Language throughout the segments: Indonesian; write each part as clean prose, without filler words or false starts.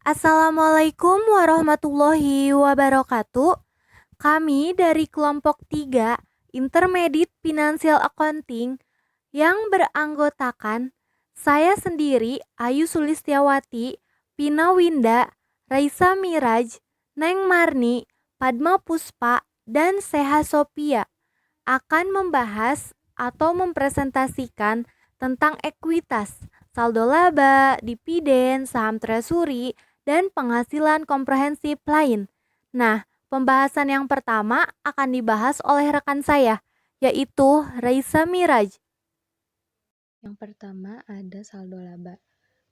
Assalamualaikum warahmatullahi wabarakatuh. Kami dari kelompok 3 Intermediate Financial Accounting yang beranggotakan saya sendiri, Ayu Sulistiawati, Pina Winda, Raisa Miraj, Neng Marni, Padma Puspa, dan Seha Sophia akan membahas atau mempresentasikan tentang ekuitas, saldo laba, dividen, saham treasury, dan penghasilan komprehensif lain. Nah, pembahasan yang pertama akan dibahas oleh rekan saya, yaitu Raisa Miraj. Yang pertama ada saldo laba.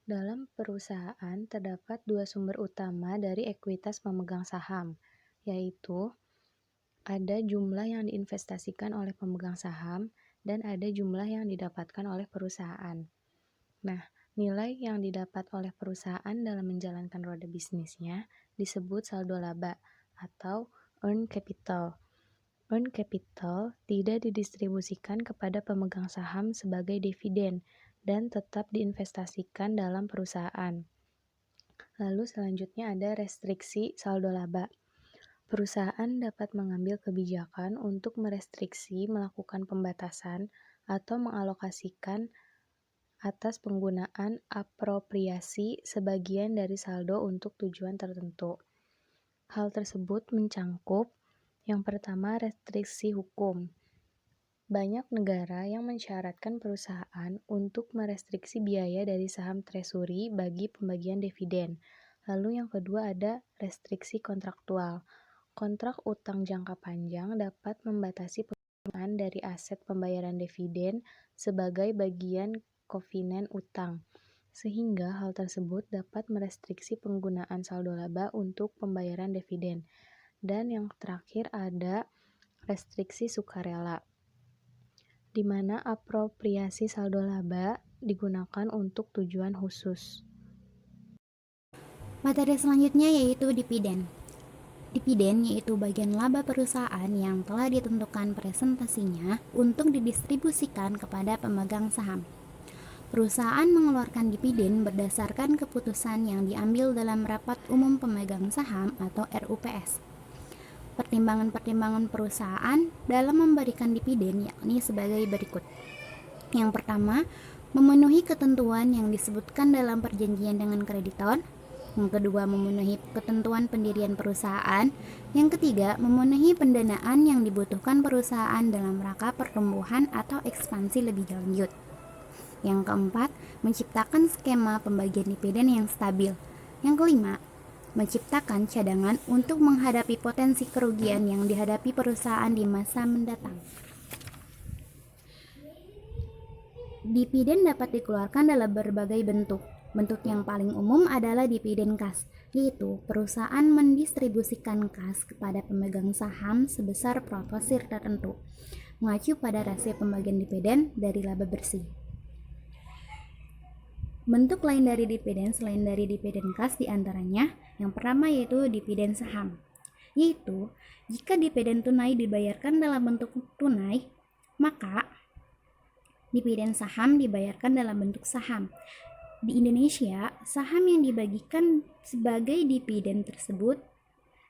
Dalam perusahaan terdapat dua sumber utama dari ekuitas pemegang saham, yaitu ada jumlah yang diinvestasikan oleh pemegang saham dan ada jumlah yang didapatkan oleh perusahaan. Nah, nilai yang didapat oleh perusahaan dalam menjalankan roda bisnisnya disebut saldo laba atau earned capital. Earned capital tidak didistribusikan kepada pemegang saham sebagai dividen dan tetap diinvestasikan dalam perusahaan. Lalu selanjutnya ada restriksi saldo laba. Perusahaan dapat mengambil kebijakan untuk merestriksi, melakukan pembatasan, atau mengalokasikan atas penggunaan apropriasi sebagian dari saldo untuk tujuan tertentu. Hal tersebut mencangkup yang pertama, restriksi hukum. Banyak negara yang mensyaratkan perusahaan untuk merestriksi biaya dari saham treasury bagi pembagian dividen. Lalu yang kedua ada restriksi kontraktual. Kontrak utang jangka panjang dapat membatasi penggunaan dari aset pembayaran dividen sebagai bagian kovinen utang, sehingga hal tersebut dapat merestriksi penggunaan saldo laba untuk pembayaran dividen. Dan yang terakhir ada restriksi sukarela, di mana apropriasi saldo laba digunakan untuk tujuan khusus. Materi selanjutnya yaitu dividen. Dividen yaitu bagian laba perusahaan yang telah ditentukan presentasinya untuk didistribusikan kepada pemegang saham. Perusahaan mengeluarkan dividen berdasarkan keputusan yang diambil dalam rapat umum pemegang saham atau RUPS. Pertimbangan-pertimbangan perusahaan dalam memberikan dividen yakni sebagai berikut. Yang pertama, memenuhi ketentuan yang disebutkan dalam perjanjian dengan kreditor. Yang kedua, memenuhi ketentuan pendirian perusahaan. Yang ketiga, memenuhi pendanaan yang dibutuhkan perusahaan dalam rangka pertumbuhan atau ekspansi lebih lanjut. Yang keempat, menciptakan skema pembagian dividen yang stabil. Yang kelima, menciptakan cadangan untuk menghadapi potensi kerugian yang dihadapi perusahaan di masa mendatang. Dividen dapat dikeluarkan dalam berbagai bentuk. Bentuk yang paling umum adalah dividen kas, yaitu perusahaan mendistribusikan kas kepada pemegang saham sebesar proporsi tertentu, mengacu pada rasio pembagian dividen dari laba bersih. Bentuk lain dari dividen selain dari dividen kas diantaranya, yang pertama yaitu dividen saham, yaitu jika dividen tunai dibayarkan dalam bentuk tunai, maka dividen saham dibayarkan dalam bentuk saham. Di Indonesia, saham yang dibagikan sebagai dividen tersebut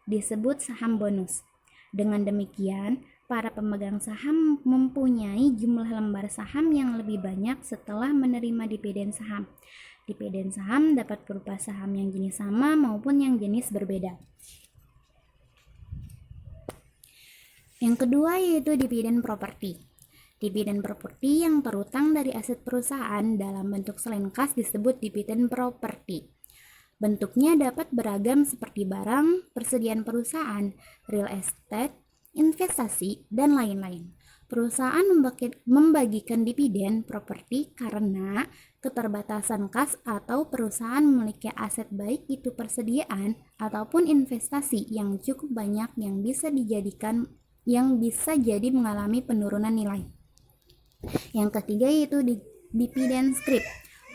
disebut saham bonus. Dengan demikian, para pemegang saham mempunyai jumlah lembar saham yang lebih banyak setelah menerima dividen saham. Dividen saham dapat berupa saham yang jenis sama maupun yang jenis berbeda. Yang kedua yaitu dividen properti. Dividen properti yang terutang dari aset perusahaan dalam bentuk selain kas disebut dividen properti. Bentuknya dapat beragam seperti barang, persediaan perusahaan, real estate, investasi, dan lain-lain. Perusahaan membagikan dividen properti karena keterbatasan kas atau perusahaan memiliki aset baik itu persediaan ataupun investasi yang cukup banyak yang bisa jadi mengalami penurunan nilai. Yang ketiga yaitu dividen scrip,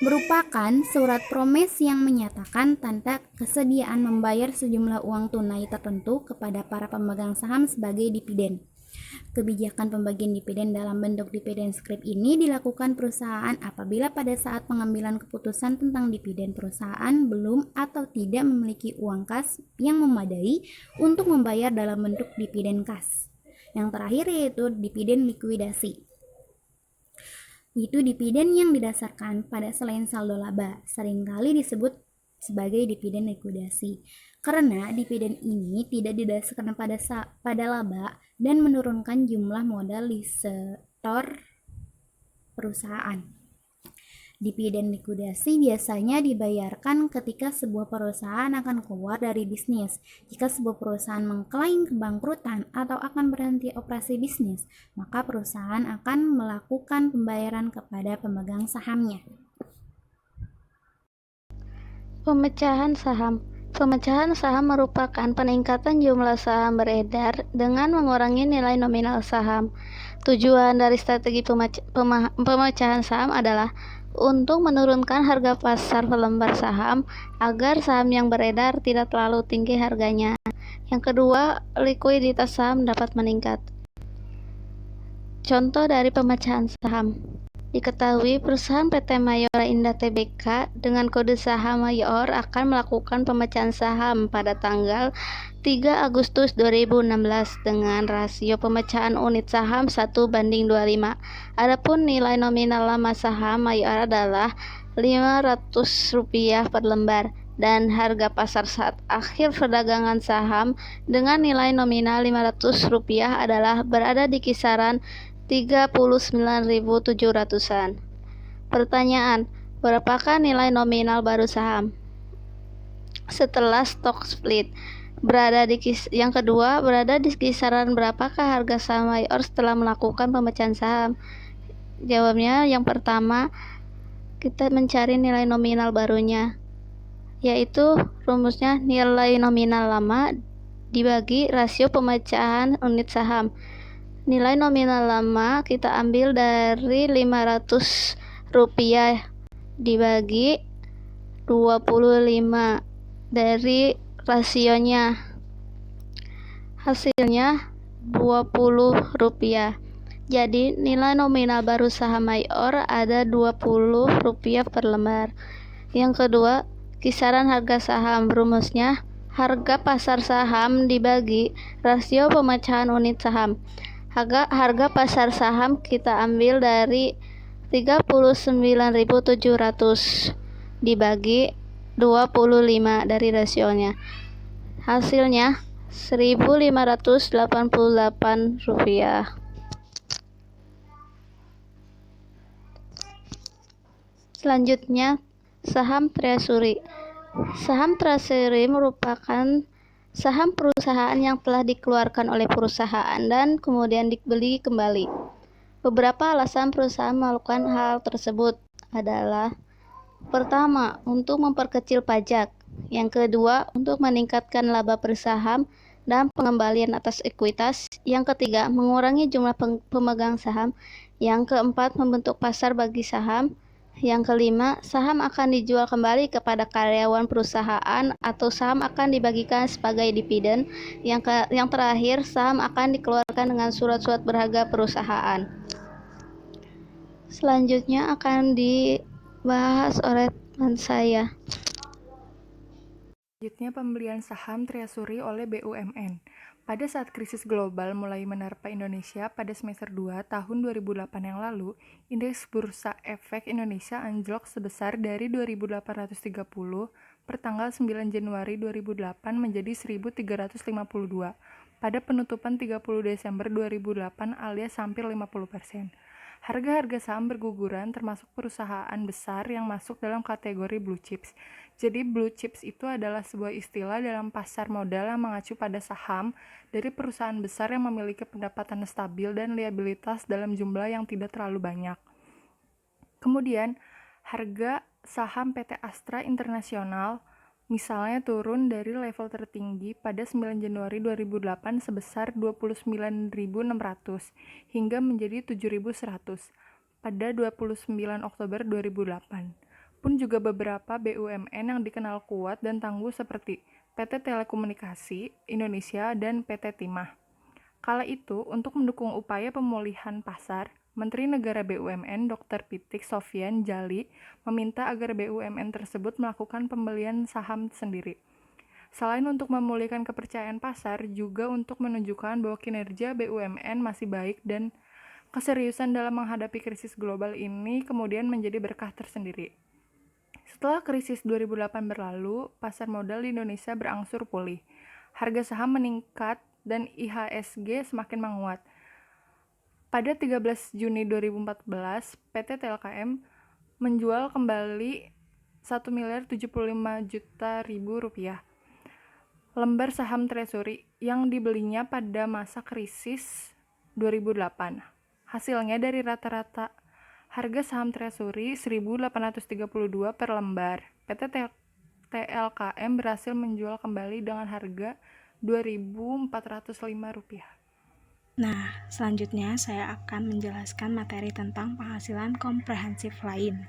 merupakan surat promes yang menyatakan tanda kesediaan membayar sejumlah uang tunai tertentu kepada para pemegang saham sebagai dividen. Kebijakan pembagian dividen dalam bentuk dividen scrip ini dilakukan perusahaan apabila pada saat pengambilan keputusan tentang dividen perusahaan belum atau tidak memiliki uang kas yang memadai untuk membayar dalam bentuk dividen kas. Yang terakhir yaitu dividen likuidasi. Itu dividen yang didasarkan pada selain saldo laba, seringkali disebut sebagai dividen likuidasi. Karena dividen ini tidak didasarkan pada laba dan menurunkan jumlah modal di setor perusahaan. Dividen likuidasi biasanya dibayarkan ketika sebuah perusahaan akan keluar dari bisnis. Jika sebuah perusahaan mengklaim kebangkrutan atau akan berhenti operasi bisnis, maka perusahaan akan melakukan pembayaran kepada pemegang sahamnya. Pemecahan saham. Pemecahan saham merupakan peningkatan jumlah saham beredar dengan mengurangi nilai nominal saham. Tujuan dari strategi pemecahan saham adalah untuk menurunkan harga pasar per saham agar saham yang beredar tidak terlalu tinggi harganya. Yang kedua, likuiditas saham dapat meningkat. Contoh dari pemecahan saham. Diketahui perusahaan PT Mayora Indah Tbk dengan kode saham Mayor akan melakukan pemecahan saham pada tanggal 3 Agustus 2016 dengan rasio pemecahan unit saham 1:25. Adapun nilai nominal lama saham Mayor adalah Rp500 per lembar dan harga pasar saat akhir perdagangan saham dengan nilai nominal Rp500 adalah berada di kisaran 39.700-an. Pertanyaan, berapakah nilai nominal baru saham setelah stock split? Yang kedua, berada di kisaran berapakah harga saham Mayor setelah melakukan pemecahan saham? Jawabnya, yang pertama, kita mencari nilai nominal barunya, yaitu rumusnya nilai nominal lama dibagi rasio pemecahan unit saham. Nilai nominal lama kita ambil dari Rp500 dibagi 25 dari rasionya. Hasilnya Rp20. Jadi nilai nominal baru saham Mayor ada Rp20 per lembar. Yang kedua, kisaran harga saham. Rumusnya harga pasar saham dibagi rasio pemecahan unit saham. Harga pasar saham kita ambil dari 39.700 dibagi 25 dari rasionya. Hasilnya Rp1.588. Selanjutnya, saham treasury. Saham treasury merupakan saham perusahaan yang telah dikeluarkan oleh perusahaan dan kemudian dibeli kembali. Beberapa alasan perusahaan melakukan hal tersebut adalah: pertama, untuk memperkecil pajak. Yang kedua, untuk meningkatkan laba per saham dan pengembalian atas ekuitas. Yang ketiga, mengurangi jumlah pemegang saham. Yang keempat, membentuk pasar bagi saham. Yang kelima, saham akan dijual kembali kepada karyawan perusahaan atau saham akan dibagikan sebagai dividen. Yang terakhir, saham akan dikeluarkan dengan surat-surat berharga perusahaan. Selanjutnya akan dibahas oleh teman saya. Selanjutnya, pembelian saham treasury oleh BUMN. Pada saat krisis global mulai menerpa Indonesia pada semester 2 tahun 2008 yang lalu, indeks bursa efek Indonesia anjlok sebesar dari 2.830 per tanggal 9 Januari 2008 menjadi 1.352 pada penutupan 30 Desember 2008 alias hampir 50%. Harga-harga saham berguguran termasuk perusahaan besar yang masuk dalam kategori blue chips. Jadi blue chips itu adalah sebuah istilah dalam pasar modal yang mengacu pada saham dari perusahaan besar yang memiliki pendapatan stabil dan liabilitas dalam jumlah yang tidak terlalu banyak. Kemudian, harga saham PT Astra Internasional misalnya turun dari level tertinggi pada 9 Januari 2008 sebesar 29.600 hingga menjadi 7.100 pada 29 Oktober 2008. Pun juga beberapa BUMN yang dikenal kuat dan tangguh seperti PT Telekomunikasi Indonesia dan PT Timah. Kala itu, untuk mendukung upaya pemulihan pasar, Menteri Negara BUMN Dr. Pitik Sofyan Djali meminta agar BUMN tersebut melakukan pembelian saham sendiri. Selain untuk memulihkan kepercayaan pasar, juga untuk menunjukkan bahwa kinerja BUMN masih baik dan keseriusan dalam menghadapi krisis global ini kemudian menjadi berkah tersendiri. Setelah krisis 2008 berlalu, pasar modal di Indonesia berangsur pulih. Harga saham meningkat dan IHSG semakin menguat. Pada 13 Juni 2014, PT TLKM menjual kembali 1.075.000.000 rupiah lembar saham treasury yang dibelinya pada masa krisis 2008. Hasilnya dari rata-rata harga saham treasury 1.832 per lembar, PT TLKM berhasil menjual kembali dengan harga Rp2.405. Nah, selanjutnya saya akan menjelaskan materi tentang penghasilan komprehensif lain.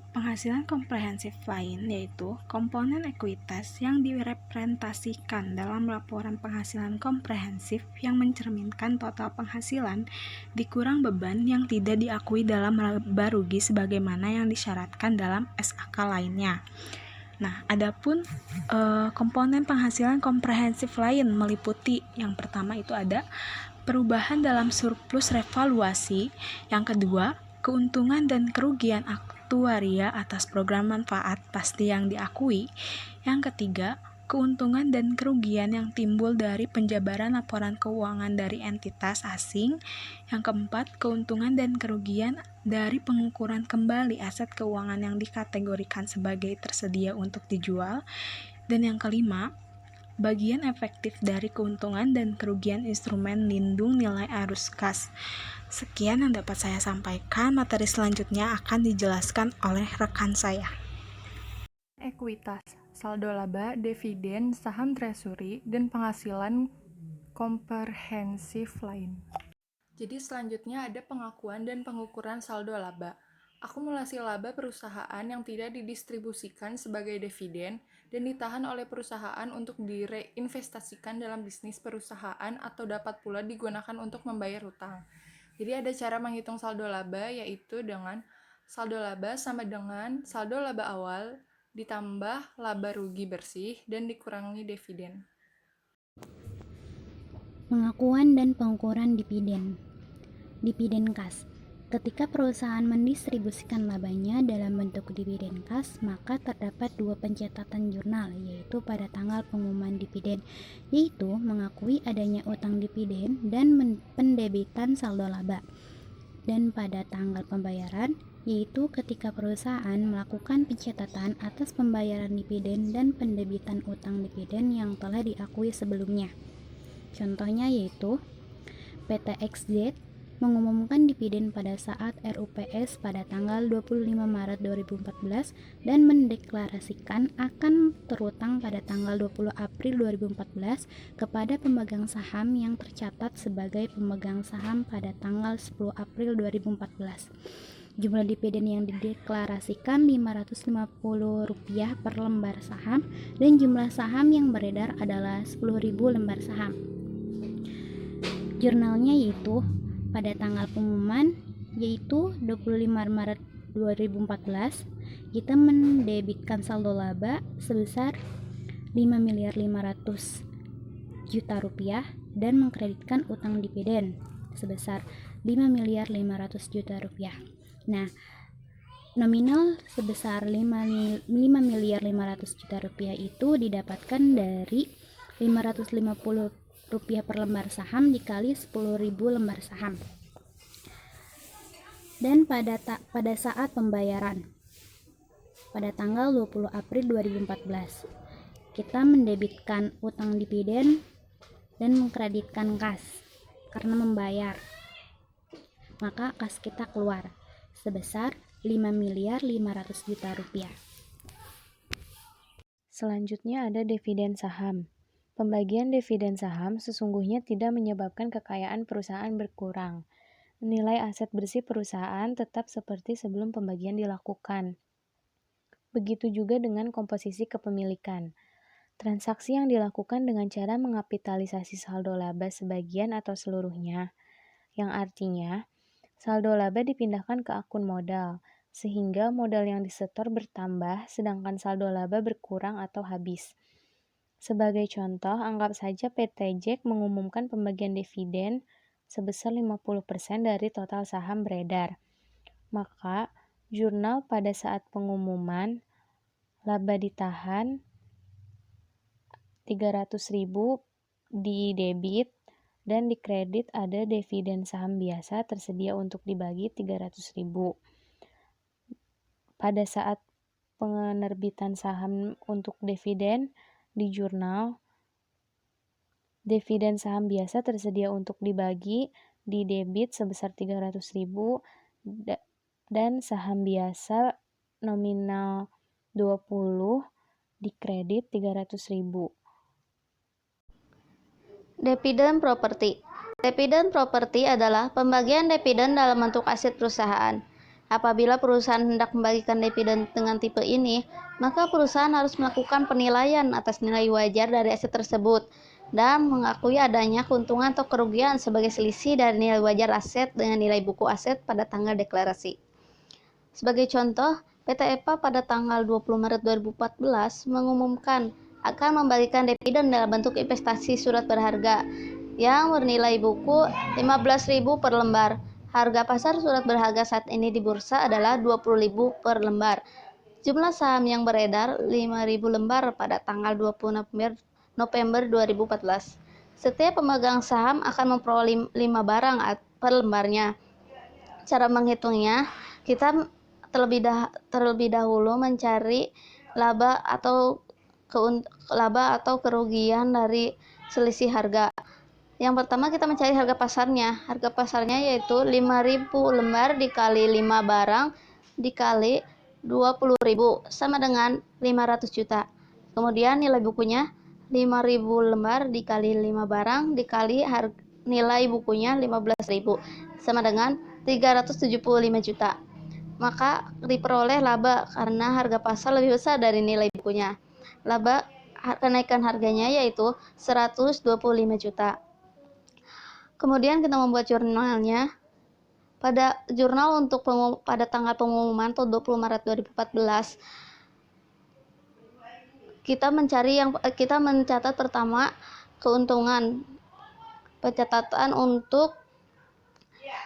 Penghasilan komprehensif lain yaitu komponen ekuitas yang direpresentasikan dalam laporan penghasilan komprehensif yang mencerminkan total penghasilan dikurang beban yang tidak diakui dalam laba rugi sebagaimana yang disyaratkan dalam SAK lainnya. Nah, adapun komponen penghasilan komprehensif lain meliputi yang pertama itu ada perubahan dalam surplus revaluasi, yang kedua keuntungan dan kerugian aktuaria atas program manfaat pasti yang diakui, yang ketiga keuntungan dan kerugian yang timbul dari penjabaran laporan keuangan dari entitas asing, yang keempat keuntungan dan kerugian dari pengukuran kembali aset keuangan yang dikategorikan sebagai tersedia untuk dijual, dan yang kelima bagian efektif dari keuntungan dan kerugian instrumen lindung nilai arus kas. Sekian yang dapat saya sampaikan, materi selanjutnya akan dijelaskan oleh rekan saya. Ekuitas, saldo laba, dividen, saham treasury, dan penghasilan komprehensif lain. Jadi selanjutnya ada pengakuan dan pengukuran saldo laba. Akumulasi laba perusahaan yang tidak didistribusikan sebagai dividen dan ditahan oleh perusahaan untuk direinvestasikan dalam bisnis perusahaan atau dapat pula digunakan untuk membayar hutang. Jadi ada cara menghitung saldo laba, yaitu dengan saldo laba sama dengan saldo laba awal ditambah laba rugi bersih dan dikurangi dividen. Pengakuan dan pengukuran dividen. Dividen kas. Ketika perusahaan mendistribusikan labanya dalam bentuk dividen kas, maka terdapat dua pencatatan jurnal, yaitu pada tanggal pengumuman dividen, yaitu mengakui adanya utang dividen dan pendebitan saldo laba, dan pada tanggal pembayaran, yaitu ketika perusahaan melakukan pencatatan atas pembayaran dividen dan pendebitan utang dividen yang telah diakui sebelumnya. Contohnya yaitu PT XZ mengumumkan dividen pada saat RUPS pada tanggal 25 Maret 2014 dan mendeklarasikan akan terutang pada tanggal 20 April 2014 kepada pemegang saham yang tercatat sebagai pemegang saham pada tanggal 10 April 2014. Jumlah dividen yang dideklarasikan Rp550 per lembar saham dan jumlah saham yang beredar adalah 10.000 lembar saham. Jurnalnya yaitu pada tanggal pengumuman yaitu 25 Maret 2014 kita mendebitkan saldo laba sebesar Rp5.500.000.000 dan mengkreditkan utang dividen sebesar Rp5.500.000.000. Nah, nominal sebesar Rp5.500.000.000 itu didapatkan dari Rp550 per lembar saham dikali 10.000 lembar saham. Dan pada saat pembayaran pada tanggal 20 April 2014 kita mendebitkan utang dividen dan mengkreditkan kas karena membayar, maka kas kita keluar sebesar Rp5.500.000.000. Selanjutnya ada dividen saham. Pembagian dividen saham sesungguhnya tidak menyebabkan kekayaan perusahaan berkurang. Nilai aset bersih perusahaan tetap seperti sebelum pembagian dilakukan. Begitu juga dengan komposisi kepemilikan. Transaksi yang dilakukan dengan cara mengapitalisasi saldo laba sebagian atau seluruhnya, yang artinya saldo laba dipindahkan ke akun modal, sehingga modal yang disetor bertambah sedangkan saldo laba berkurang atau habis. Sebagai contoh, anggap saja PT Jack mengumumkan pembagian dividen sebesar 50% dari total saham beredar. Maka, jurnal pada saat pengumuman laba ditahan 300.000 di debit dan di kredit ada dividen saham biasa tersedia untuk dibagi 300.000. Pada saat penerbitan saham untuk dividen di jurnal, dividen saham biasa tersedia untuk dibagi di debit sebesar 300.000 dan saham biasa nominal 20 di kredit 300.000. Dividen properti. Dividen properti adalah pembagian dividen dalam bentuk aset perusahaan. Apabila perusahaan hendak membagikan dividen dengan tipe ini, maka perusahaan harus melakukan penilaian atas nilai wajar dari aset tersebut dan mengakui adanya keuntungan atau kerugian sebagai selisih dari nilai wajar aset dengan nilai buku aset pada tanggal deklarasi. Sebagai contoh, PT EPA pada tanggal 20 Maret 2014 mengumumkan akan membagikan dividen dalam bentuk investasi surat berharga yang bernilai buku 15.000 per lembar. Harga pasar surat berharga saat ini di bursa adalah 20.000 per lembar. Jumlah saham yang beredar 5.000 lembar pada tanggal 20 November 2014. Setiap pemegang saham akan memperoleh 5 barang per lembarnya. Cara menghitungnya, kita terlebih dahulu mencari laba atau kerugian dari selisih harga. Yang pertama kita mencari harga pasarnya. Harga pasarnya yaitu 5.000 lembar dikali 5 barang dikali 20.000 sama dengan 500 juta. Kemudian nilai bukunya 5.000 lembar dikali 5 barang dikali nilai bukunya 15.000 sama dengan 375 juta. Maka diperoleh laba karena harga pasar lebih besar dari nilai bukunya. Laba kenaikan harganya yaitu 125 juta. Kemudian kita membuat jurnalnya. Pada jurnal pada tanggal pengumuman 20 Maret 2014, kita mencatat pertama keuntungan. Pencatatan untuk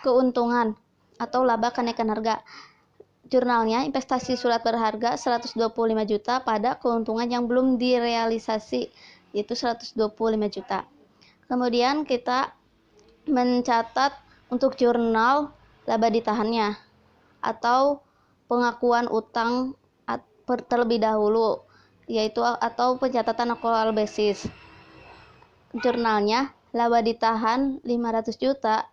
keuntungan atau laba kenaikan harga. Jurnalnya investasi surat berharga 125 juta pada keuntungan yang belum direalisasi, yaitu 125 juta. Kemudian kita mencatat untuk jurnal laba ditahannya atau pengakuan utang terlebih dahulu, yaitu atau pencatatan accrual basis. Jurnalnya laba ditahan 500 juta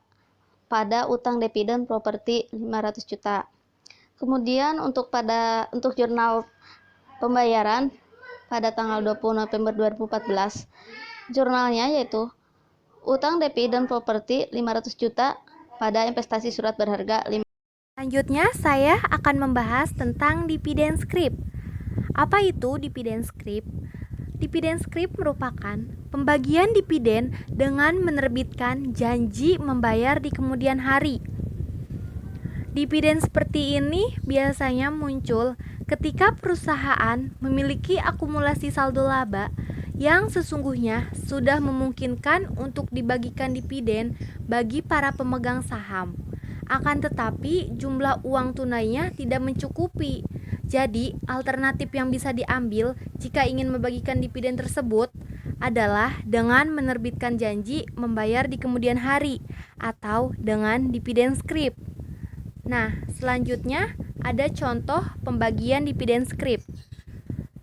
pada utang dividen properti 500 juta. Kemudian untuk jurnal pembayaran pada tanggal 20 November 2014, jurnalnya yaitu utang dividen properti 500 juta pada investasi surat berharga 5. Selanjutnya saya akan membahas tentang dividen scrip. Apa itu dividen scrip? Dividen scrip merupakan pembagian dividen dengan menerbitkan janji membayar di kemudian hari. Dividen seperti ini biasanya muncul ketika perusahaan memiliki akumulasi saldo laba yang sesungguhnya sudah memungkinkan untuk dibagikan dividen bagi para pemegang saham. Akan tetapi jumlah uang tunainya tidak mencukupi. Jadi, alternatif yang bisa diambil jika ingin membagikan dividen tersebut adalah dengan menerbitkan janji membayar di kemudian hari atau dengan dividen scrip. Nah, selanjutnya ada contoh pembagian dividen scrip.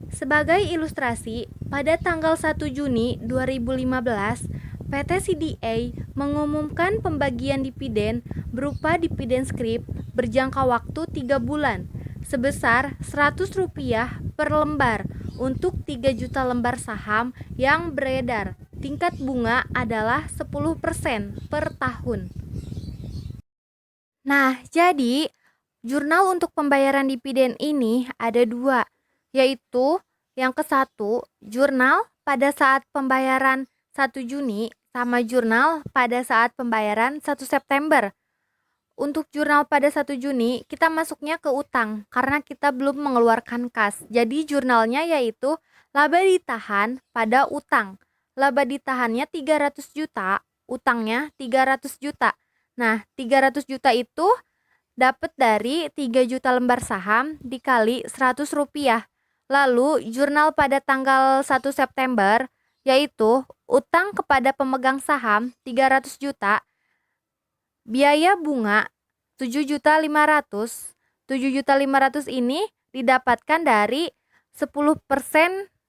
Sebagai ilustrasi, pada tanggal 1 Juni 2015, PT CDA mengumumkan pembagian dividen berupa dividen scrip berjangka waktu 3 bulan sebesar Rp100 per lembar untuk 3 juta lembar saham yang beredar. Tingkat bunga adalah 10% per tahun. Nah, jadi jurnal untuk pembayaran dividen ini ada 2, yaitu Yang ke-1, jurnal pada saat pembayaran 1 Juni sama jurnal pada saat pembayaran 1 September. Untuk jurnal pada 1 Juni, kita masuknya ke utang karena kita belum mengeluarkan kas. Jadi jurnalnya yaitu laba ditahan pada utang. Laba ditahannya 300 juta, utangnya 300 juta. Nah, 300 juta itu dapat dari 3 juta lembar saham dikali 100 rupiah. Lalu jurnal pada tanggal 1 September yaitu utang kepada pemegang saham 300 juta, biaya bunga 7.500.000. 7.500.000 ini didapatkan dari 10%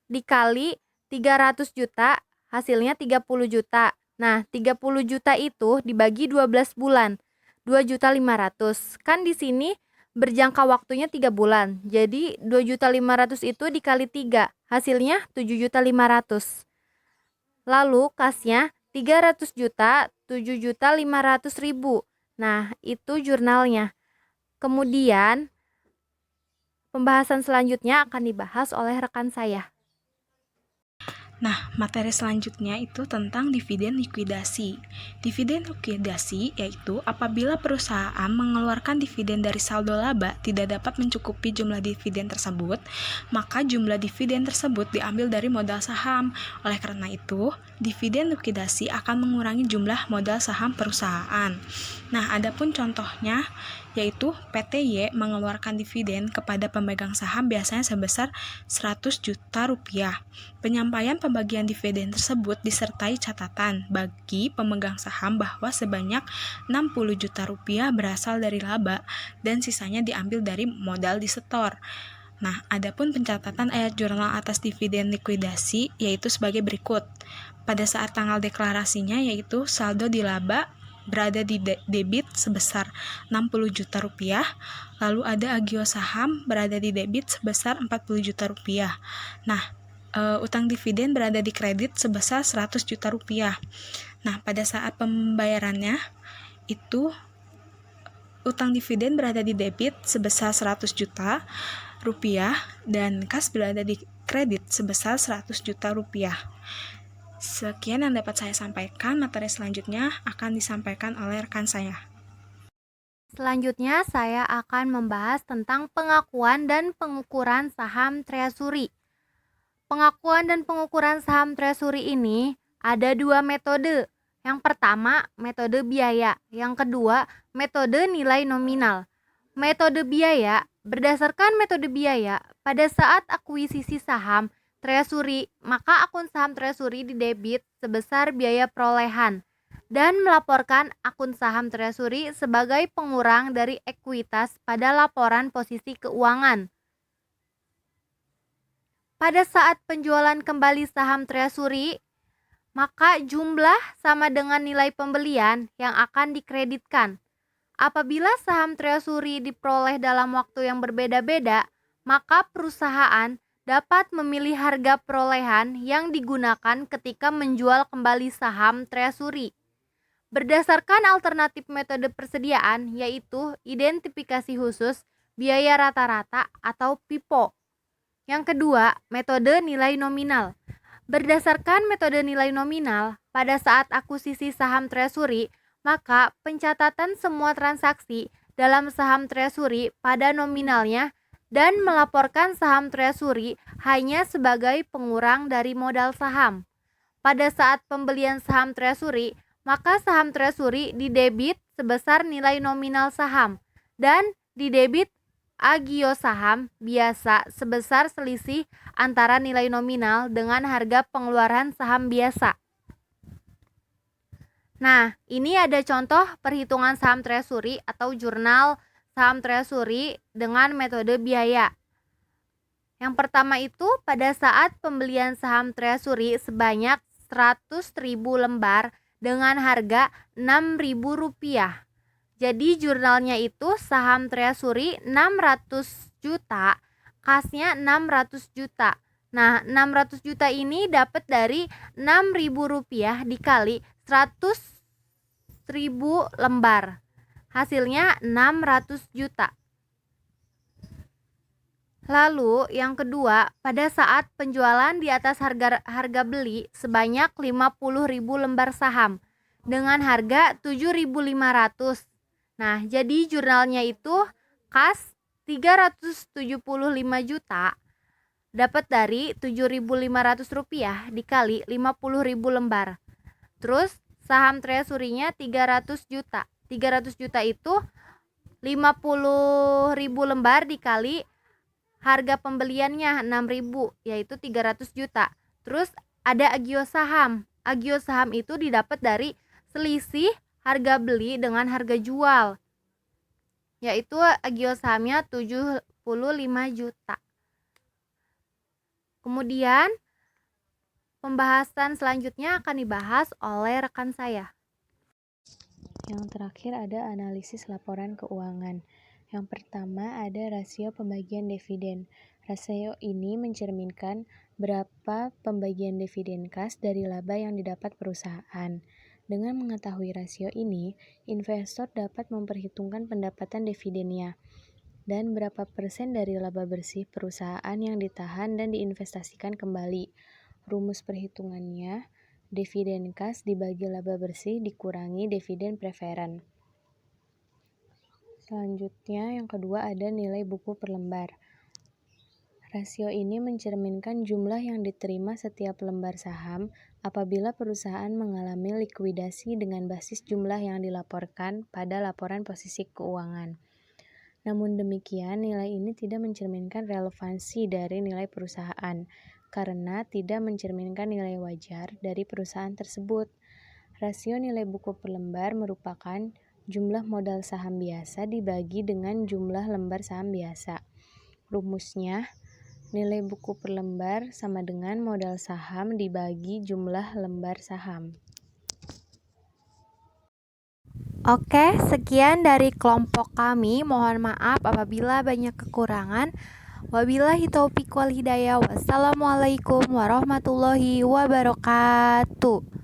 dikali 300 juta, hasilnya 30 juta. Nah, 30 juta itu dibagi 12 bulan. 2.500.000. Kan di sini berjangka waktunya 3 bulan. Jadi 2.500.000 itu dikali 3, hasilnya 7.500.000. Lalu kasnya 300 juta, 7.500.000. Nah, itu jurnalnya. Kemudian pembahasan selanjutnya akan dibahas oleh rekan saya. Nah, materi selanjutnya itu tentang dividen likuidasi. Dividen likuidasi yaitu apabila perusahaan mengeluarkan dividen dari saldo laba tidak dapat mencukupi jumlah dividen tersebut, maka jumlah dividen tersebut diambil dari modal saham. Oleh karena itu, dividen likuidasi akan mengurangi jumlah modal saham perusahaan. Nah, adapun contohnya yaitu PTY mengeluarkan dividen kepada pemegang saham biasanya sebesar 100 juta rupiah. Penyampaian pembagian dividen tersebut disertai catatan bagi pemegang saham bahwa sebanyak 60 juta rupiah berasal dari laba dan sisanya diambil dari modal disetor. Nah, adapun pencatatan ayat jurnal atas dividen likuidasi yaitu sebagai berikut. Pada saat tanggal deklarasinya yaitu saldo di laba berada di debit sebesar 60 juta rupiah, lalu ada agio saham berada di debit sebesar 40 juta rupiah. Nah, utang dividen berada di kredit sebesar 100 juta rupiah. Nah, pada saat pembayarannya itu utang dividen berada di debit sebesar 100 juta rupiah dan kas berada di kredit sebesar 100 juta rupiah. Sekian yang dapat saya sampaikan. Materi selanjutnya akan disampaikan oleh rekan saya. Selanjutnya saya akan membahas tentang pengakuan dan pengukuran saham treasury. Pengakuan dan pengukuran saham treasury ini ada 2 metode. Yang pertama, metode biaya. Yang kedua, metode nilai nominal. Metode biaya, berdasarkan metode biaya, pada saat akuisisi saham treasury, maka akun saham treasury didebit sebesar biaya perolehan dan melaporkan akun saham treasury sebagai pengurang dari ekuitas pada laporan posisi keuangan. Pada saat penjualan kembali saham treasury, maka jumlah sama dengan nilai pembelian yang akan dikreditkan. Apabila saham treasury diperoleh dalam waktu yang berbeda-beda, maka perusahaan dapat memilih harga perolehan yang digunakan ketika menjual kembali saham treasury. Berdasarkan alternatif metode persediaan, yaitu identifikasi khusus, biaya rata-rata atau PIPO. Yang kedua, metode nilai nominal. Berdasarkan metode nilai nominal, pada saat akuisisi saham treasury, maka pencatatan semua transaksi dalam saham treasury pada nominalnya dan melaporkan saham treasury hanya sebagai pengurang dari modal saham. Pada saat pembelian saham treasury, maka saham treasury didebit sebesar nilai nominal saham dan didebit agio saham biasa sebesar selisih antara nilai nominal dengan harga pengeluaran saham biasa. Nah, ini ada contoh perhitungan saham treasury atau jurnal saham treasury dengan metode biaya. Yang pertama itu pada saat pembelian saham treasury sebanyak 100.000 lembar dengan harga Rp6.000. Jadi jurnalnya itu saham treasury 600 juta, kasnya 600 juta. Nah, 600 juta ini dapat dari Rp6.000 dikali 100.000 lembar. Hasilnya 600 juta. Lalu yang kedua, pada saat penjualan di atas harga beli sebanyak 50.000 lembar saham dengan harga 7.500. Nah, jadi jurnalnya itu kas 375 juta dapat dari 7.500 rupiah dikali 50.000 lembar. Terus saham treasury-nya 300 juta. 300 juta itu 50.000 lembar dikali harga pembeliannya 6.000, yaitu 300 juta. Terus ada agio saham. Agio saham itu didapat dari selisih harga beli dengan harga jual, yaitu agio sahamnya 75 juta. Kemudian pembahasan selanjutnya akan dibahas oleh rekan saya. Yang terakhir ada analisis laporan keuangan. Yang pertama ada rasio pembagian dividen. Rasio ini mencerminkan berapa pembagian dividen kas dari laba yang didapat perusahaan. Dengan mengetahui rasio ini, investor dapat memperhitungkan pendapatan dividennya dan berapa persen dari laba bersih perusahaan yang ditahan dan diinvestasikan kembali. Rumus perhitungannya, dividen kas dibagi laba bersih dikurangi dividen preferen. Selanjutnya, yang kedua ada nilai buku per lembar. Rasio ini mencerminkan jumlah yang diterima setiap lembar saham apabila perusahaan mengalami likuidasi dengan basis jumlah yang dilaporkan pada laporan posisi keuangan. Namun demikian, nilai ini tidak mencerminkan relevansi dari nilai perusahaan karena tidak mencerminkan nilai wajar dari perusahaan tersebut. Rasio nilai buku per lembar merupakan jumlah modal saham biasa dibagi dengan jumlah lembar saham biasa. Rumusnya, nilai buku per lembar sama dengan modal saham dibagi jumlah lembar saham. Oke, sekian dari kelompok kami. Mohon maaf apabila banyak kekurangan. Wabillahi taufiq wal hidayah. Wassalamualaikum warahmatullahi wabarakatuh.